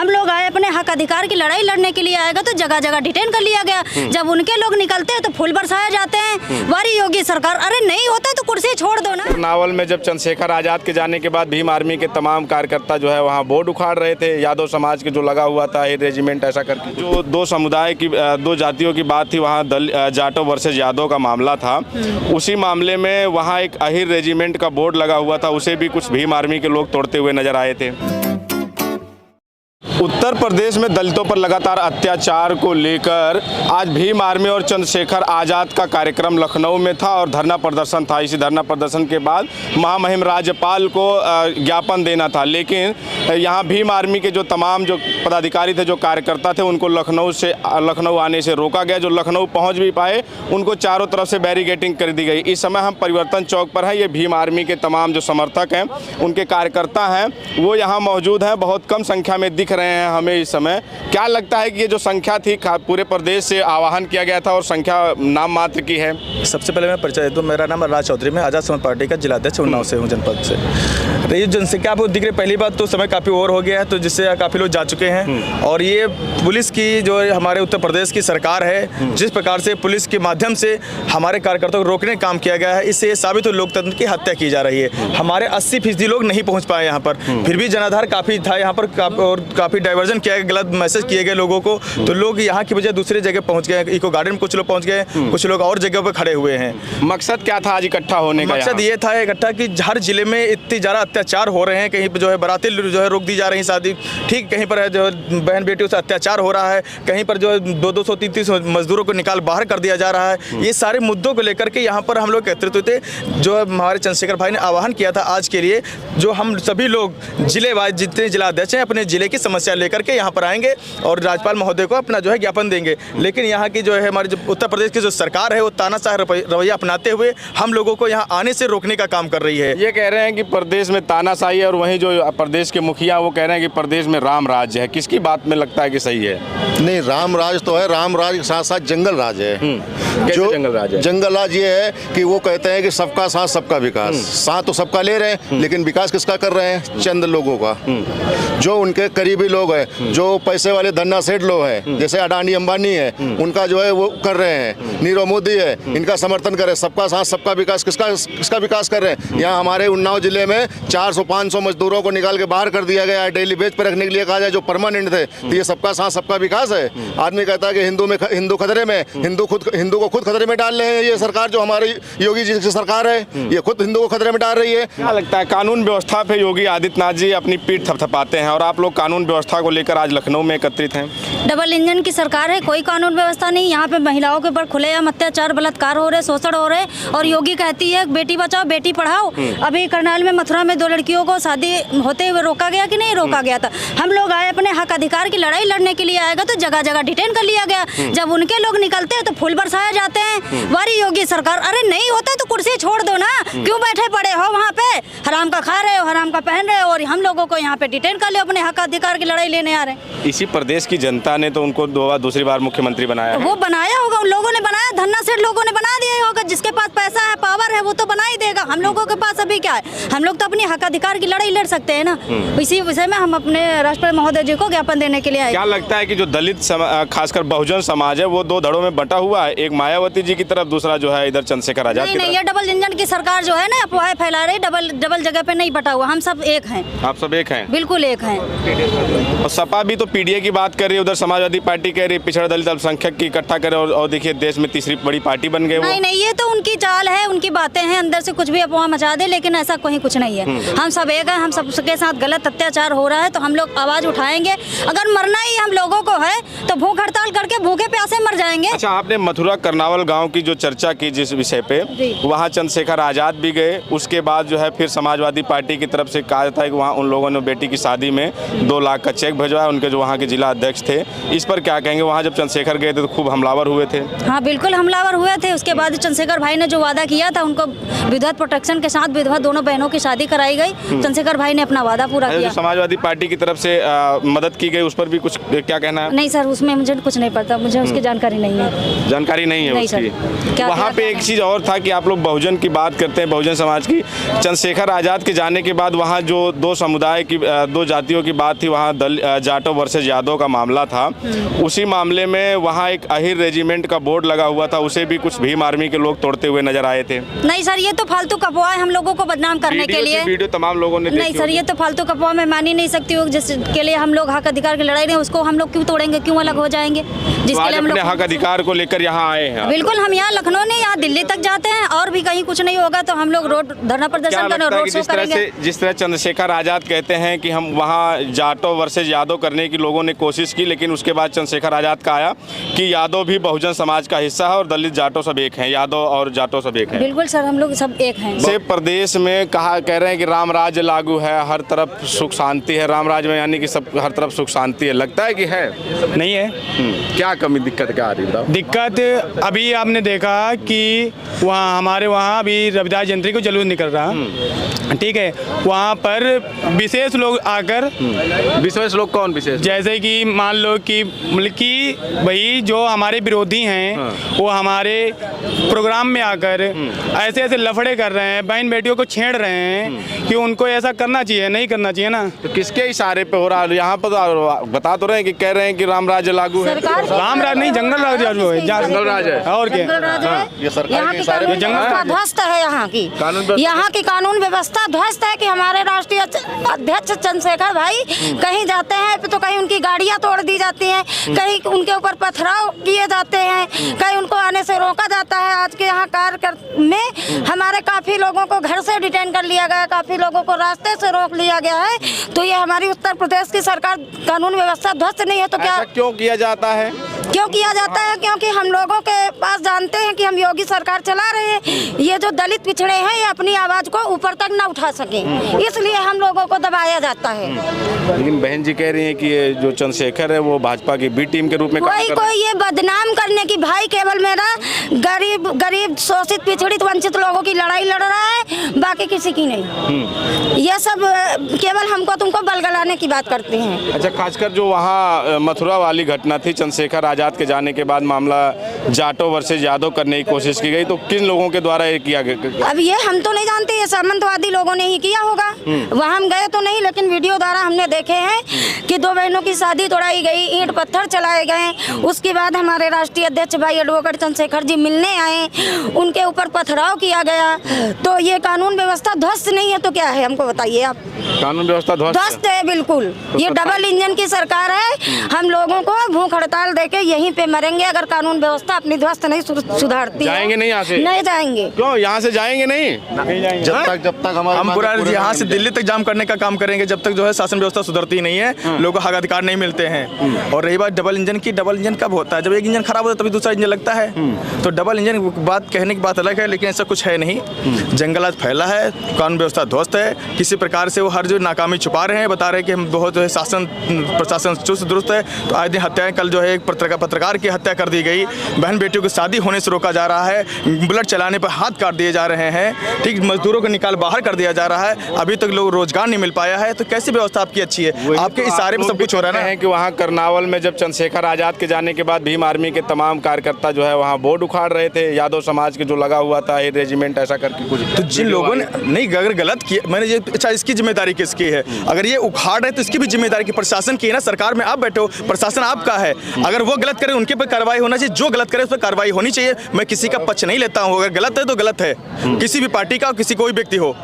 हम लोग आए अपने हक अधिकार की लड़ाई लड़ने के लिए आएगा तो जगह जगह डिटेन कर लिया गया। जब उनके लोग निकलते हैं तो फूल बरसाए जाते हैं। वारी योगी सरकार, अरे नहीं होता तो कुर्सी छोड़ दो ना। नावल में जब चंद्रशेखर आजाद के जाने के बाद भीम आर्मी के तमाम कार्यकर्ता जो है वहाँ बोर्ड उखाड़ रहे थे, यादव समाज के जो लगा हुआ था ये रेजिमेंट ऐसा करके, जो दो समुदाय की दो जातियों की बात थी, वहाँ जाटो वर्सेस यादव का मामला था। उसी मामले में वहाँ एक अहिर रेजिमेंट का बोर्ड लगा हुआ था, उसे भी कुछ भीम आर्मी के लोग तोड़ते हुए नजर आए थे। उत्तर प्रदेश में दलितों पर लगातार अत्याचार को लेकर आज भीम आर्मी और चंद्रशेखर आज़ाद का कार्यक्रम लखनऊ में था और धरना प्रदर्शन था। इसी धरना प्रदर्शन के बाद महामहिम राज्यपाल को ज्ञापन देना था, लेकिन यहाँ भीम आर्मी के जो तमाम जो पदाधिकारी थे, जो कार्यकर्ता थे, उनको लखनऊ आने से रोका गया। जो लखनऊ पहुँच भी पाए उनको चारों तरफ से बैरिकेडिंग कर दी गई। इस समय हम परिवर्तन चौक पर हैं। ये भीम आर्मी के तमाम जो समर्थक हैं, उनके कार्यकर्ता हैं, वो यहाँ मौजूद हैं, बहुत कम संख्या में दिख रहे हैं हमें इस समय। क्या लगता है कि ये जो संख्या थी पूरे प्रदेश से आह्वान किया गया था और संख्या नाम मात्र की है? सबसे पहले मैं परिचय दूं, मेरा नाम राज चौधरी, मैं आज़ाद समाज पार्टी का जिलाध्यक्ष उन्नाव से हूं, जनपद से। ये जनसंख्या आपको दिख रही, पहली बात तो समय काफ़ी ओवर हो गया है, तो जिससे काफ़ी लोग जा चुके हैं। और ये पुलिस की जो हमारे उत्तर प्रदेश की सरकार है, जिस प्रकार से पुलिस के माध्यम से हमारे कार्यकर्ताओं को रोकने का काम किया गया है, इससे ये साबित हो लोकतंत्र की हत्या की जा रही है। हमारे 80% लोग नहीं पहुँच पाए यहाँ पर, फिर भी जनाधार काफ़ी था यहाँ पर और काफ़ी डाइवर्जन किया गया, गलत मैसेज किए गए लोगों को, तो लोग यहाँ की बजाय दूसरी जगह पहुँच गए। इको गार्डन में कुछ लोग पहुँच गए, कुछ लोग और जगह पर खड़े हुए हैं। मकसद क्या था आज इकट्ठा होने का? मकसद ये था इकट्ठा कि हर जिले में इतनी ज़्यादा अत्याचार हो रहे हैं, कहीं पर जो है बाराती जो है रोक दी जा रही शादी, ठीक, कहीं पर जो है बहन बेटियों से अत्याचार हो रहा है, कहीं पर जो है 200 300 मजदूरों को निकाल बाहर कर दिया जा रहा है। ये सारे मुद्दों को लेकर के यहाँ पर हम लोग एकत्रित हुए थे। जो हमारे चंद्रशेखर भाई ने आह्वान किया था आज के लिए, जो हम सभी लोग जिले वाइज जितने जिलाध्यक्ष हैं अपने जिले की समस्या लेकर के यहाँ पर आएंगे और राज्यपाल महोदय को अपना जो है ज्ञापन देंगे। लेकिन यहाँ की जो है हमारी जो उत्तर प्रदेश की जो सरकार है, वो तानाशाह रवैया अपनाते हुए हम लोगों को यहाँ आने से रोकने का काम कर रही है। ये कह रहे हैं कि प्रदेश में तानाशाही है और वहीं जो प्रदेश के मुखिया वो कह रहे हैं कि प्रदेश में राम राज्य है। किसकी बात में लगता है कि सही है? नहीं, राम राज तो है, राम राज के साथ साथ जंगल राज है। जो जंगल राज है? जंगल राज ये है कि वो कहते हैं कि सबका साथ सबका विकास। साथ तो सबका ले रहे हैं, लेकिन विकास किसका कर रहे हैं? चंद लोगों का, जो उनके करीबी लोग हैं, जो पैसे वाले धन्ना सेठ लोग हैं, जैसे अडानी अंबानी है, उनका जो है वो कर रहे हैं। नीरव मोदी है, इनका समर्थन कर रहे हैं। सबका साथ सबका विकास, किसका विकास कर रहे हैं? यहाँ हमारे उन्नाव जिले में 400-500 मजदूरों को निकाल के बाहर कर दिया गया है, डेली वेज पे रखने के लिए कहा जाए, जो परमानेंट थे। तो ये सबका साथ सबका विकास है। आदमी कहता है कि हिंदू खतरे में, हिंदू को खुद खतरे में डाल रहे हैं। ये सरकार जो हमारी योगी जी की सरकार है, ये खुद हिंदू को खतरे में डाल रही है। क्या लगता है कानून व्यवस्था पे योगी आदित्यनाथ जी अपनी पीठ थपथपाते हैं और आप लोग कानून व्यवस्था को लेकर आज लखनऊ में एकत्रित हैं? डबल इंजन की सरकार है, कोई कानून व्यवस्था नहीं। यहाँ पे महिलाओं के ऊपर खुलेआम अत्याचार, बलात्कार हो रहे, शोषण हो रहे, और योगी कहती है बेटी बचाओ बेटी पढ़ाओ। अभी करनाल में, मथुरा में 2 लड़कियों को शादी होते हुए रोका गया कि नहीं रोका गया था? हम लोग आए अपने हक अधिकार की लड़ाई लड़ने के लिए आएगा तो जगह जगह डिटेन कर लिया गया। जब उनके लोग निकलते हैं तो फूल बरसाए जाते हैं। वारी योगी सरकार, अरे नहीं होता तो कुर्सी छोड़ दो ना, क्यों बैठे पड़े हो वहाँ पे? हराम का खा रहे हो, हराम का पहन रहे हो, और हम लोगों को यहाँ पे डिटेन कर लिया, अपने हक अधिकार की लड़ाई लेने आ रहे हैं। इसी प्रदेश की जनता ने तो उनको दूसरी बार मुख्यमंत्री बनाया है। वो बनाया होगा, उन लोगों ने बनाया, धन्ना सेठ लोगों ने बना दिया होगा। जिसके पास पैसा है, पावर है, वो तो बना ही देगा। हम लोगों के पास अभी क्या है? हम लोग तो अपनी हक अधिकार की लड़ाई लड़ सकते हैं ना। इसी विषय में हम अपने राष्ट्रपति महोदय जी को ज्ञापन देने के लिए आए। क्या लगता है कि जो दलित खासकर बहुजन समाज है, वो 2 धड़ों में बटा हुआ है, एक मायावती जी की तरफ, दूसरा जो है इधर चंद्रशेखर आजाद की तरफ? नहीं, ये डबल इंजन की सरकार जो है ना, अफवाहें फैला रही, डबल जगह पे नहीं बटा हुआ। हम सब एक हैं। आप सब एक हैं? बिल्कुल एक हैं। और सपा भी तो पीडीए की बात कर रही है, उधर समाजवादी पार्टी कह रही है पिछड़ा दलित अल्पसंख्यक की इकट्ठा करे, और देखिए देश में तीसरी बड़ी पार्टी बन गए। नहीं, ये तो उनकी चाल है, उनकी बातें हैं, अंदर से कुछ भी अफवाह मचा दे, लेकिन ऐसा कोई कुछ नहीं है। हम सब एक हैं, हम सबके साथ गलत अत्याचार हो रहा है तो हम लोग आवाज उठाएंगे। अगर मरना ही हम लोगों को है तो भूख हड़ताल करके भूखे प्यासे मर जाएंगे। अच्छा, आपने मथुरा करनावल गांव की जो चर्चा की जिस विषय पे, वहाँ चंद्रशेखर आजाद भी गए, उसके बाद जो है फिर समाजवादी पार्टी की तरफ से कहा जाता है कि वहाँ उन लोगों ने बेटी की शादी में 2 लाख का चेक भिजवाया, उनके जो वहाँ के जिला अध्यक्ष थे। इस पर क्या कहेंगे? वहाँ जब चंद्रशेखर गए थे तो खूब हमलावर हुए थे। हाँ, बिल्कुल हमलावर हुए थे। उसके बाद चंद्रशेखर भाई ने जो वादा किया था, उनको विधवा प्रोटेक्शन के साथ विधवा दोनों बहनों की शादी कराई गई। चंद्रशेखर भाई ने अपना वादा पूरा किया। समाजवादी पार्टी की तरफ से मदद की गई, उस पर भी कुछ क्या कहना है? नहीं सर, उसमें मुझे कुछ नहीं पता, मुझे उसकी जानकारी नहीं है। जानकारी नहीं है नहीं सर। उसकी। क्या वहाँ पे एक चीज़ और था कि आप लोग बहुजन की बात करते हैं, बहुजन समाज की। चंद्रशेखर आज़ाद के जाने के बाद वहाँ जो दो समुदाय की, दो जातियों की बात थी, वहाँ जाटो वर्सेस यादव का मामला था। उसी मामले में वहाँ एक अहिर रेजिमेंट का बोर्ड लगा हुआ था, उसे भी कुछ भीम आर्मी के लोग तोड़ते हुए नजर आए थे। नहीं सर, ये तो फालतू अफवाह है हम लोगों को बदनाम करने के लिए। वीडियो तमाम लोगों ने नहीं सर, ये तो फालतू अफवाह मैं मान ही नहीं सकती हूँ। जिसके लिए हम लोग हक अधिकार की लड़ाई रहे हैं, उसको हम लोग क्यों तोड़ेंगे, क्यों अलग हो जाएंगे? जिसके लिए हम लोग हक अधिकार को लेकर यहाँ आए हैं। बिल्कुल, हम यहाँ लखनऊ नहीं, यहाँ दिल्ली तक जाते हैं, और भी कहीं कुछ नहीं होगा तो हम लोग रोड धरना प्रदर्शन करें, रोड शो करेंगे। जिस तरह चंद्रशेखर आज़ाद कहते हैं कि हम वहाँ जाटो वर्सेस यादव करने की लोगों ने कोशिश की, लेकिन उसके बाद चंद्रशेखर आज़ाद का आया कि यादव भी बहुजन समाज का हिस्सा है और दलित जाटो सब एक हैं, यादव और जाटो सब एक हैं। बिल्कुल सर, हम लोग सब एक हैं। से प्रदेश में कह रहे हैं कि राम राज्य लागू है, हर तरफ सुख शांति है। राम राज्य में यानी कि सब हर तरफ सुख शांति है, लगता है कि है? नहीं है। क्या कमी दिक्कत क्या आ रही है? दिक्कत अभी आपने देखा कि वहाँ हमारे वहाँ अभी रविदास जयंती को जुलूस निकल रहा, ठीक है। वहाँ पर विशेष लोग आकर, विशेष लोग कौन विशेष? जैसे कि मान लो कि भाई जो हमारे विरोधी हैं वो हमारे प्रोग्राम में आकर ऐसे ऐसे लफड़े कर रहे हैं, बहन बेटियों को छेड़ रहे हैं कि उनको ऐसा करना चाहिए, नहीं करना चाहिए ना। तो किसके इशारे पे हो रहा है? यहाँ पर तो बता तो रहे हैं कि कह रहे हैं कि राम राज्य लागू है। राम राज नहीं, जंगल राज है। जंगल राज है और क्या? ये सरकार यहाँ के की इशारे कानून पे व्यवस्था ध्वस्त है। यहाँ की कानून व्यवस्था ध्वस्त है कि हमारे राष्ट्रीय अध्यक्ष चंद्रशेखर भाई कहीं जाते हैं तो कहीं उनकी गाड़ियाँ तोड़ दी जाती हैं, कहीं उनके ऊपर पथराव किए जाते हैं, कहीं उनको आने से रोका जाता है। आज के यहाँ कार्यक्रम में हमारे काफ़ी लोगों को घर से डिटेन कर लिया गया, काफ़ी लोगों को रास्ते से रोक लिया गया है। तो ये हमारी उत्तर प्रदेश की सरकार कानून व्यवस्था ध्वस्त नहीं है तो क्या क्यों किया जाता है? क्यों किया जाता है? क्योंकि हम लोगों के पास जानते हैं कि हम योगी सरकार चला रहे हैं, ये जो दलित पिछड़े हैं ये अपनी आवाज को ऊपर तक न उठा सकें, इसलिए हम लोगों को दबाया जाता है। लेकिन बहन जी कह रही हैं कि ये जो चंद्रशेखर है वो भाजपा की बी टीम के रूप में कोई ये बदनाम करने की, भाई केवल मेरा गरीब शोषित पिछड़ित वंचित लोगों की लड़ाई लड़ रहा है, बाकी किसी की नहीं। ये सब केवल हमको तुमको बलगलाने की बात करते हैं। अच्छा, खासकर जो वहाँ मथुरा वाली घटना थी, चंद्रशेखर आज़ाद के जाने के बाद मामला जाटो वर्सेस यादव करने की कोशिश की गई, तो किन लोगों के द्वारा ये किया गया? अब ये हम तो नहीं जानते, ये सामंतवादी लोगों ने ही किया होगा। वहाँ हम गए तो नहीं, लेकिन वीडियो द्वारा हमने देखे हैं कि दो बहनों की शादी तोड़ाई गई, ईंट पत्थर चलाए गए। उसके बाद हमारे राष्ट्रीय अध्यक्ष भाई एडवोकेट चंद्रशेखर जी मिलने आए, उनके ऊपर पथराव किया गया। तो ये कानून व्यवस्था ध्वस्त नहीं है तो क्या है, हमको बताइए आप। कानून व्यवस्था ध्वस्त है बिल्कुल। ये डबल इंजन की सरकार है, हम लोगों को भूख हड़ताल देके यहीं पे मरेंगे अगर कानून व्यवस्था अपनी ध्वस्त नहीं सुधारती। जाएंगे नहीं यहाँ से? नहीं जाएंगे। क्यों यहाँ से जाएंगे नहीं? जब तक हम पूरा यहाँ से दिल्ली तक जाम करने का काम करेंगे जब तक जो है शासन व्यवस्था सुधरती नहीं है, लोगों को हक अधिकार नहीं मिलते हैं। और रही बात डबल इंजन की, डबल इंजन कब होता है? जब एक इंजन खराब होता है तभी दूसरा इंजन लगता है। तो डबल इंजन बात कहने की बात अलग है, लेकिन ऐसा कुछ है नहीं। जंगल आज फैला है, कानून व्यवस्था ध्वस्त है, किसी प्रकार से वो हर जो नाकामी छुपा रहे हैं, बता रहे हैं कि हम बहुत जो है शासन प्रशासन चुस्त दुरुस्त है। तो आज दिन हत्याएं, कल जो है एक पत्रकार की हत्या कर दी गई, बहन बेटियों की शादी होने से रोका जा रहा है, बुलेट चलाने पर हाथ काट दिए जा रहे हैं, ठीक, मजदूरों को निकाल बाहर कर दिया जा रहा है, अभी तक लोग रोजगार नहीं मिल पाया है। तो कैसी व्यवस्था आपकी अच्छी है? आपके इशारे में सब कुछ हो रहा है कि वहाँ करनावल में जब चंद्रशेखर आज़ाद के जाने के बाद भीम आर्मी के तमाम कार्यकर्ता जो है वहाँ बोर्ड उखाड़ रहे थे, यादव समाज के जो लगा हुआ था ये रेजिमेंट ऐसा करके कुछ। तो जिन लोगों ने नहीं, अगर गलत किया, मैंने ये अच्छा, इसकी जिम्मेदारी किसकी है? अगर ये उखाड़ रहे तो इसकी भी जिम्मेदारी की प्रशासन की है ना। सरकार में आप बैठो, प्रशासन आपका है, अगर वो गलत करे उनके पर कार्रवाई होना चाहिए, जो गलत करे उस पर कार्रवाई होनी चाहिए। मैं किसी का पक्ष नहीं लेता हूँ, अगर गलत है तो गलत है, किसी भी पार्टी का, किसी कोई व्यक्ति हो।